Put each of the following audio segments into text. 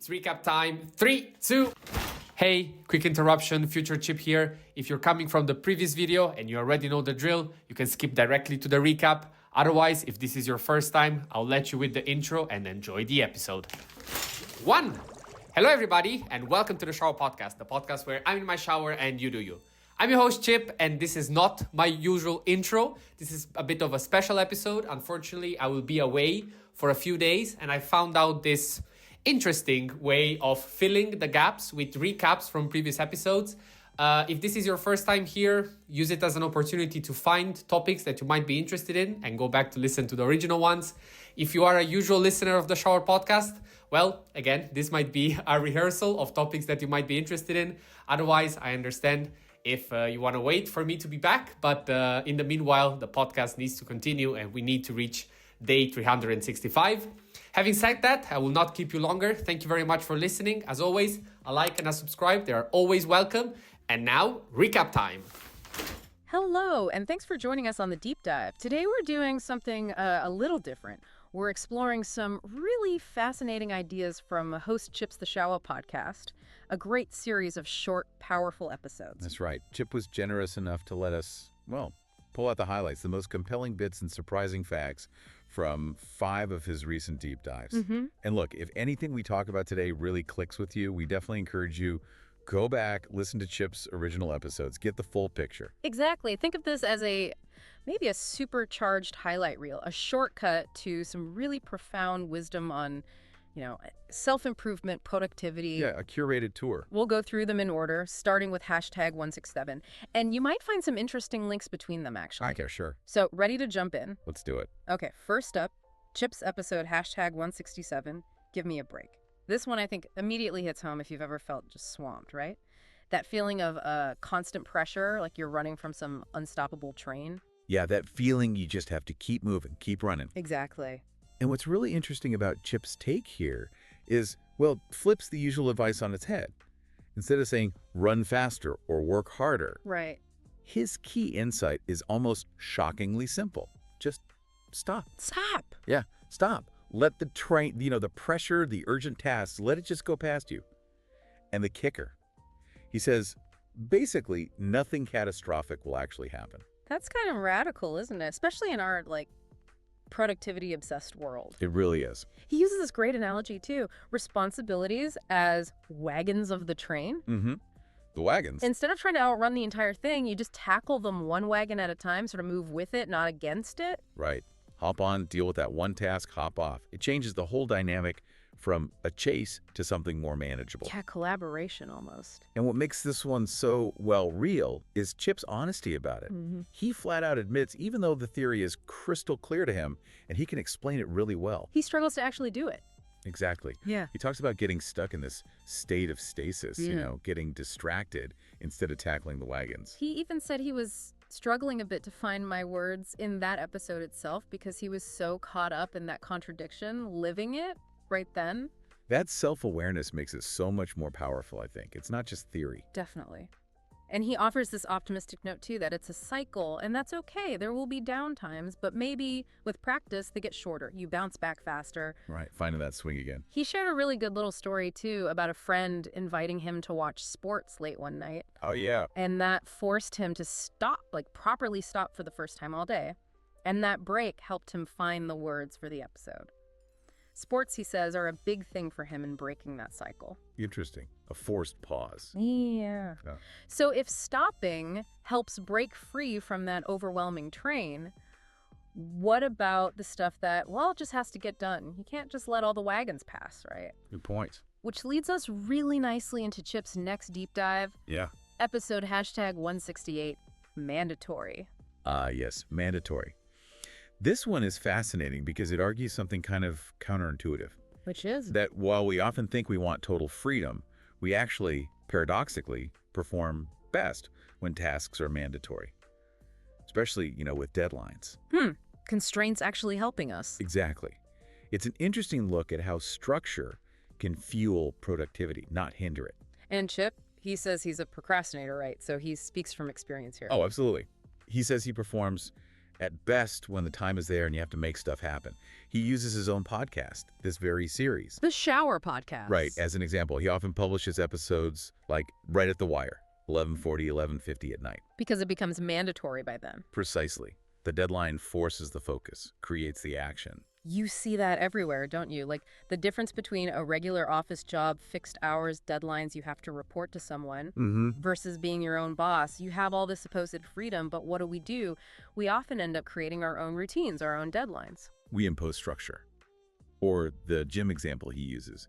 It's recap time. 3, 2. Hey, quick interruption, Future Chip here. If you're coming from the previous video and you already know the drill, you can skip directly to the recap. Otherwise, if this is your first time, I'll let you with the intro and enjoy the episode. 1. Hello everybody and welcome to the Shower Podcast, the podcast where I'm in my shower and you do you. I'm your host Chip and this is not my usual intro. This is a bit of a special episode. Unfortunately, I will be away for a few days and I found out this interesting way of filling the gaps with recaps from previous episodes. If this is your first time here, use it as an opportunity to find topics that you might be interested in and go back to listen to the original ones. If you are a usual listener of the Shower Podcast, well, again, this might be a rehearsal of topics that you might be interested in. Otherwise, I understand if you want to wait for me to be back. But in the meanwhile, the podcast needs to continue and we need to reach day 365. Having said that, I will not keep you longer. Thank you very much for listening. As always, a like and a subscribe. They are always welcome. And now, recap time. Hello, and thanks for joining us on the deep dive. Today we're doing something a little different. We're exploring some really fascinating ideas from host Chip's The Shower Podcast, a great series of short, powerful episodes. That's right. Chip was generous enough to let us, pull out the highlights, the most compelling bits and surprising facts from 5 of his recent deep dives. And look, if anything we talk about today really clicks with you, we definitely encourage you, go back, listen to Chip's original episodes, get the full picture. Exactly. Think of this as maybe a supercharged highlight reel, a shortcut to some really profound wisdom on, self-improvement, productivity. Yeah, a curated tour. We'll go through them in order, starting with hashtag 167. And you might find some interesting links between them, actually. Okay, sure. So, ready to jump in? Let's do it. Okay, first up, Chip's episode, hashtag 167, Give Me a Break. This one, I think, immediately hits home if you've ever felt just swamped, right? That feeling of constant pressure, like you're running from some unstoppable train. Yeah, that feeling you just have to keep moving, keep running. Exactly. And what's really interesting about Chip's take here is, flips the usual advice on its head. Instead of saying, run faster or work harder. Right. His key insight is almost shockingly simple. Just stop. Stop. Yeah, stop. Let the train, the pressure, the urgent tasks, let it just go past you. And the kicker, he says, basically, nothing catastrophic will actually happen. That's kind of radical, isn't it? Especially in our, productivity-obsessed world. It really is. He uses this great analogy, too. Responsibilities as wagons of the train. Mm-hmm. The wagons. Instead of trying to outrun the entire thing, you just tackle them one wagon at a time, sort of move with it, not against it. Right. Hop on, deal with that one task, hop off. It changes the whole dynamic from a chase to something more manageable. Yeah, collaboration almost. And what makes this one so, real is Chip's honesty about it. He flat out admits, even though the theory is crystal clear to him, and he can explain it really well. He struggles to actually do it. Exactly. Yeah. He talks about getting stuck in this state of stasis, getting distracted instead of tackling the wagons. He even said he was struggling a bit to find my words in that episode itself because he was so caught up in that contradiction, living it right then. That self-awareness makes it so much more powerful, I think. It's not just theory. Definitely. And he offers this optimistic note, too, that it's a cycle, and that's okay. There will be down times, but maybe with practice, they get shorter. You bounce back faster. Right, finding that swing again. He shared a really good little story, too, about a friend inviting him to watch sports late one night. Oh, yeah. And that forced him to stop, properly stop for the first time all day. And that break helped him find the words for the episode. Sports, he says, are a big thing for him in breaking that cycle. Interesting. A forced pause. Yeah. Yeah. So if stopping helps break free from that overwhelming train, what about the stuff that, just has to get done? You can't just let all the wagons pass, right? Good point. Which leads us really nicely into Chip's next deep dive. Yeah. Episode hashtag 168, mandatory. Yes, mandatory. This one is fascinating because it argues something kind of counterintuitive. Which is? That while we often think we want total freedom, we actually, paradoxically, perform best when tasks are mandatory. Especially, with deadlines. Constraints actually helping us. Exactly. It's an interesting look at how structure can fuel productivity, not hinder it. And Chip, he says he's a procrastinator, right? So he speaks from experience here. Oh, absolutely. He says he performs at best when the time is there and you have to make stuff happen. He uses his own podcast, this very series. The Shower Podcast. Right, as an example. He often publishes episodes like right at the wire, 11:40, 11:50 at night. Because it becomes mandatory by then. Precisely. The deadline forces the focus, creates the action. You see that everywhere, don't you? Like the difference between a regular office job, fixed hours, deadlines you have to report to someone, versus being your own boss. You have all this supposed freedom, but what do? We often end up creating our own routines, our own deadlines. We impose structure. Or the gym example he uses.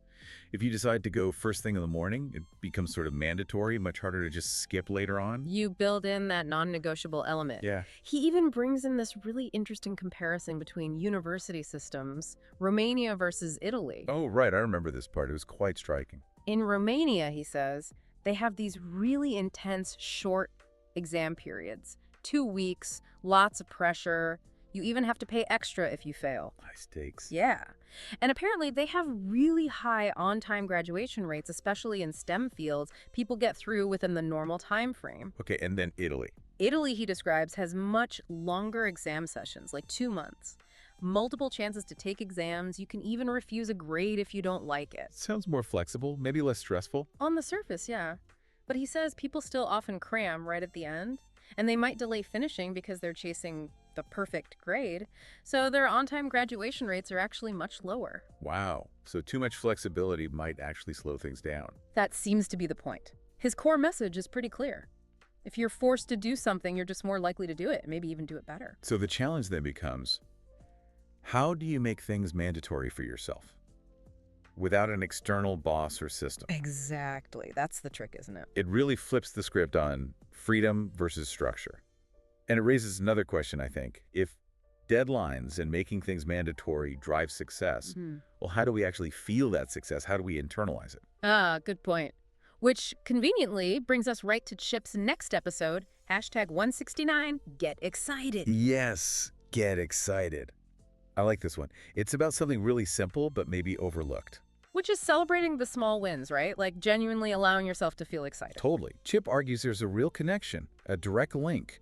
If you decide to go first thing in the morning, it becomes sort of mandatory, much harder to just skip later on. You build in that non-negotiable element. Yeah. He even brings in this really interesting comparison between university systems, Romania versus Italy. Oh, right. I remember this part. It was quite striking. In Romania, he says, they have these really intense, short exam periods. 2 weeks, lots of pressure. You even have to pay extra if you fail. High stakes. Yeah. And apparently they have really high on-time graduation rates, especially in STEM fields. People get through within the normal time frame. Okay, and then Italy. Italy, he describes, has much longer exam sessions, like 2 months. Multiple chances to take exams. You can even refuse a grade if you don't like it. Sounds more flexible, maybe less stressful. On the surface, yeah. But he says people still often cram right at the end, and they might delay finishing because they're chasing the perfect grade, so their on-time graduation rates are actually much lower. Wow. So too much flexibility might actually slow things down. That seems to be the point. His core message is pretty clear. If you're forced to do something, you're just more likely to do it, maybe even do it better. So the challenge then becomes, how do you make things mandatory for yourself without an external boss or system? Exactly. That's the trick, isn't it? It really flips the script on freedom versus structure. And it raises another question, I think. If deadlines and making things mandatory drive success, well, how do we actually feel that success? How do we internalize it? Ah, good point. Which conveniently brings us right to Chip's next episode, #169, Get Excited. Yes, get excited. I like this one. It's about something really simple, but maybe overlooked. Which is celebrating the small wins, right? Like genuinely allowing yourself to feel excited. Totally. Chip argues there's a real connection, a direct link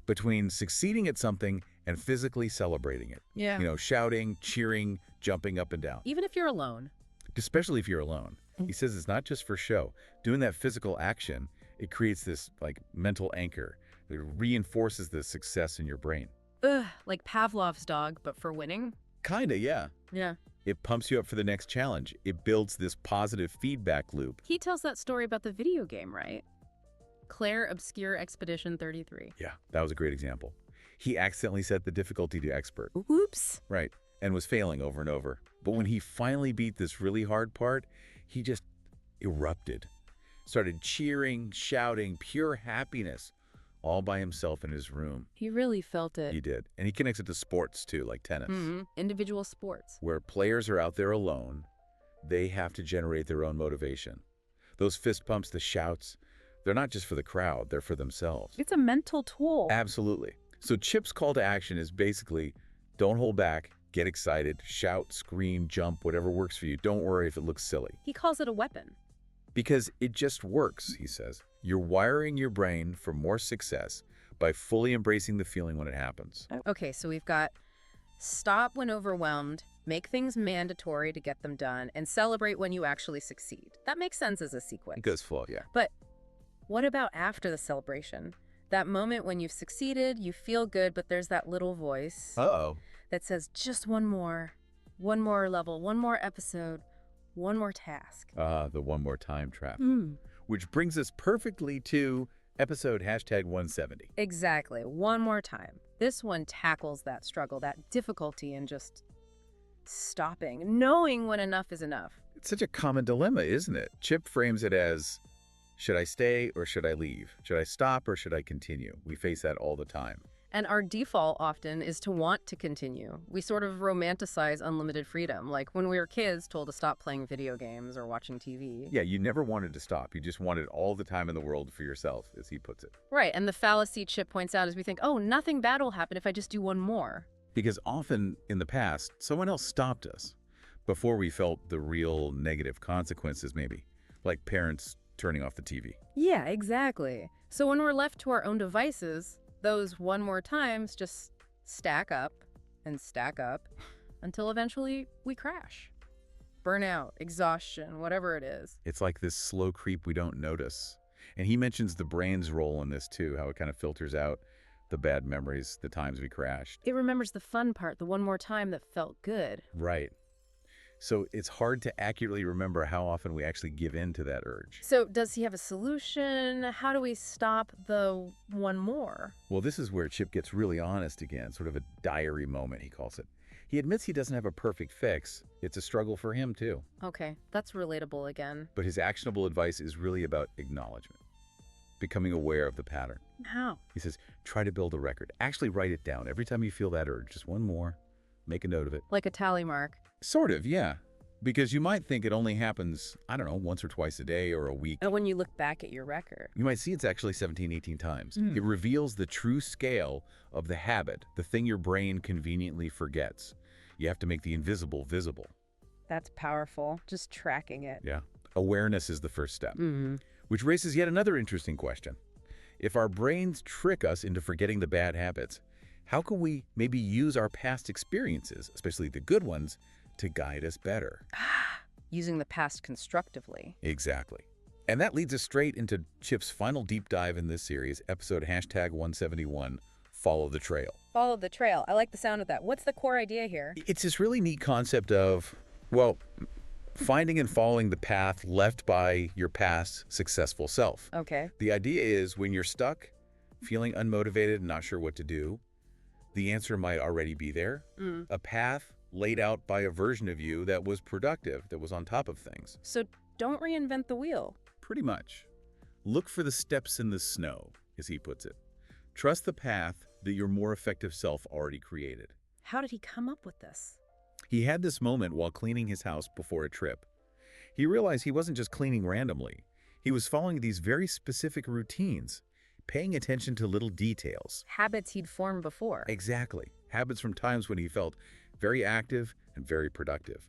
between succeeding at something and physically celebrating it. Yeah. You know, shouting, cheering, jumping up and down. Even if you're alone. Especially if you're alone. He says it's not just for show. Doing that physical action, it creates this like mental anchor. It reinforces the success in your brain. Ugh, like Pavlov's dog, but for winning? Kinda, yeah. Yeah. It pumps you up for the next challenge. It builds this positive feedback loop. He tells that story about the video game, right? Claire Obscure Expedition 33. Yeah, that was a great example. He accidentally set the difficulty to expert. Oops. Right, and was failing over and over. But when he finally beat this really hard part, he just erupted. Started cheering, shouting, pure happiness, all by himself in his room. He really felt it. He did. And he connects it to sports too, like tennis. Individual sports. Where players are out there alone, they have to generate their own motivation. Those fist pumps, the shouts, they're not just for the crowd, they're for themselves. It's a mental tool. Absolutely. So Chip's call to action is basically, don't hold back, get excited, shout, scream, jump, whatever works for you. Don't worry if it looks silly. He calls it a weapon. Because it just works, he says. You're wiring your brain for more success by fully embracing the feeling when it happens. Okay, so we've got stop when overwhelmed, make things mandatory to get them done, and celebrate when you actually succeed. That makes sense as a sequence. It goes full, yeah. But what about after the celebration? That moment when you've succeeded, you feel good, but there's that little voice that says, just one more level, one more episode, one more task. The one more time trap. Which brings us perfectly to episode #170. Exactly. One more time. This one tackles that struggle, that difficulty in just stopping, knowing when enough is enough. It's such a common dilemma, isn't it? Chip frames it as, should I stay or should I leave? Should I stop or should I continue? We face that all the time. And our default often is to want to continue. We sort of romanticize unlimited freedom, like when we were kids told to stop playing video games or watching TV. Yeah, you never wanted to stop. You just wanted all the time in the world for yourself, as he puts it. Right, and the fallacy Chip points out is we think, oh, nothing bad will happen if I just do one more. Because often in the past, someone else stopped us before we felt the real negative consequences, maybe, like parents turning off the TV. Yeah, exactly. So when we're left to our own devices, those one more times just stack up and stack up until eventually we crash. Burnout, exhaustion, whatever it is. It's like this slow creep we don't notice. And he mentions the brain's role in this too, how it kind of filters out the bad memories, the times we crashed. It remembers the fun part, the one more time that felt good. Right. So it's hard to accurately remember how often we actually give in to that urge. So does he have a solution? How do we stop the one more? Well, this is where Chip gets really honest again, sort of a diary moment, he calls it. He admits he doesn't have a perfect fix. It's a struggle for him, too. Okay, that's relatable again. But his actionable advice is really about acknowledgement, becoming aware of the pattern. How? He says, try to build a record. Actually write it down. Every time you feel that urge, just one more. Make a note of it. Like a tally mark. Sort of, yeah. Because you might think it only happens, I don't know, once or twice a day or a week. And when you look back at your record. You might see it's actually 17, 18 times. It reveals the true scale of the habit, the thing your brain conveniently forgets. You have to make the invisible visible. That's powerful. Just tracking it. Yeah. Awareness is the first step. Which raises yet another interesting question. If our brains trick us into forgetting the bad habits, how can we maybe use our past experiences, especially the good ones, to guide us better? Using the past constructively. Exactly. And that leads us straight into Chip's final deep dive in this series, episode #171, Follow the Trail. Follow the trail. I like the sound of that. What's the core idea here? It's this really neat concept of, well, finding and following the path left by your past successful self. Okay. The idea is when you're stuck, feeling unmotivated and not sure what to do, the answer might already be there. A path laid out by a version of you that was productive, that was on top of things. So don't reinvent the wheel. Pretty much. Look for the steps in the snow, as he puts it. Trust the path that your more effective self already created. How did he come up with this? He had this moment while cleaning his house before a trip. He realized he wasn't just cleaning randomly. He was following these very specific routines, paying attention to little details. Habits he'd formed before. Exactly. Habits from times when he felt very active and very productive.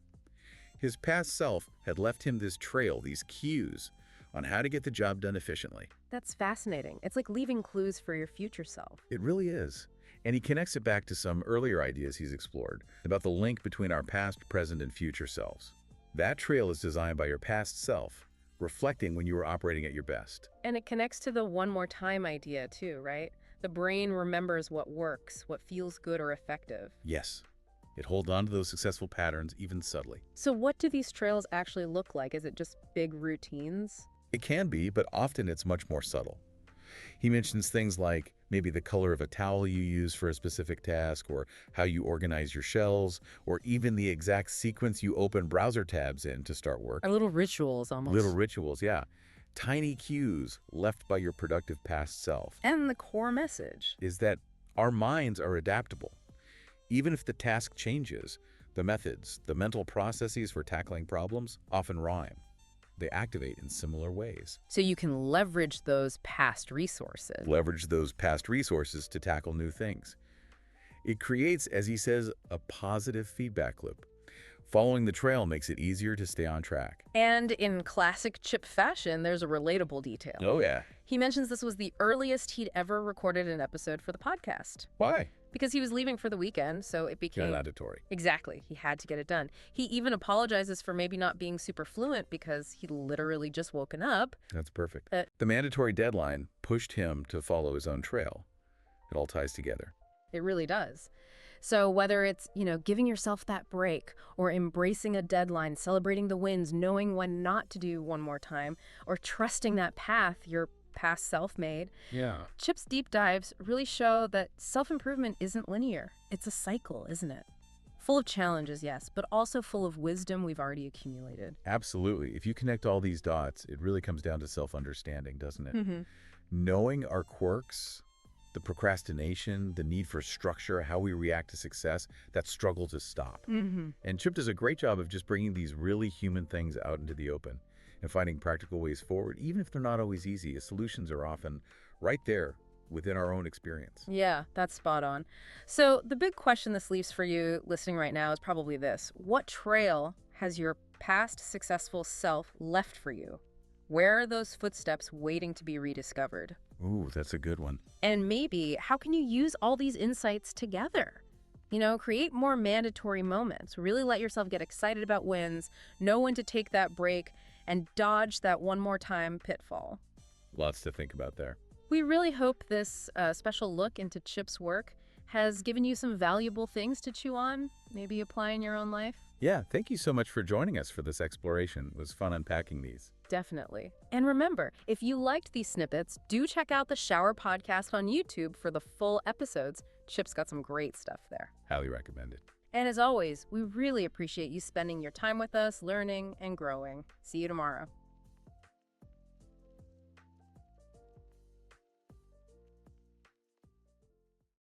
His past self had left him this trail, these cues, on how to get the job done efficiently. That's fascinating. It's like leaving clues for your future self. It really is. And he connects it back to some earlier ideas he's explored about the link between our past, present, and future selves. That trail is designed by your past self, reflecting when you were operating at your best. And it connects to the one more time idea too, right? The brain remembers what works, what feels good or effective. Yes. It holds on to those successful patterns even subtly. So what do these trails actually look like? Is it just big routines? It can be, but often it's much more subtle. He mentions things like maybe the color of a towel you use for a specific task, or how you organize your shelves, or even the exact sequence you open browser tabs in to start work. Or little rituals almost. Little rituals, yeah. Tiny cues left by your productive past self. And the core message is that our minds are adaptable. Even if the task changes, the methods, the mental processes for tackling problems often rhyme. They activate in similar ways. So you can leverage those past resources. Leverage those past resources to tackle new things. It creates, as he says, a positive feedback loop. Following the trail makes it easier to stay on track. And in classic Chip fashion, there's a relatable detail. Oh, yeah. He mentions this was the earliest he'd ever recorded an episode for the podcast. Why? Because he was leaving for the weekend, so it became... mandatory. Exactly. He had to get it done. He even apologizes for maybe not being super fluent because he'd literally just woken up. That's perfect. The mandatory deadline pushed him to follow his own trail. It all ties together. It really does. So whether it's, giving yourself that break or embracing a deadline, celebrating the wins, knowing when not to do one more time, or trusting that path your past self made, Chip's deep dives really show that self-improvement isn't linear. It's a cycle, isn't it? Full of challenges, yes, but also full of wisdom we've already accumulated. Absolutely. If you connect all these dots, it really comes down to self-understanding, doesn't it? Knowing our quirks, the procrastination, the need for structure, how we react to success, that struggle to stop. And Chip does a great job of just bringing these really human things out into the open and finding practical ways forward, even if they're not always easy. The solutions are often right there within our own experience. Yeah, that's spot on. So the big question this leaves for you listening right now is probably this. What trail has your past successful self left for you? Where are those footsteps waiting to be rediscovered? Ooh, that's a good one. And maybe, how can you use all these insights together? You know, create more mandatory moments. Really let yourself get excited about wins, know when to take that break, and dodge that one more time pitfall. Lots to think about there. We really hope this special look into Chip's work has given you some valuable things to chew on, maybe apply in your own life. Yeah, thank you so much for joining us for this exploration. It was fun unpacking these. Definitely. And remember, if you liked these snippets, do check out the Shower Podcast on YouTube for the full episodes. Chip's got some great stuff there. Highly recommended. And as always, we really appreciate you spending your time with us, learning and growing. See you tomorrow.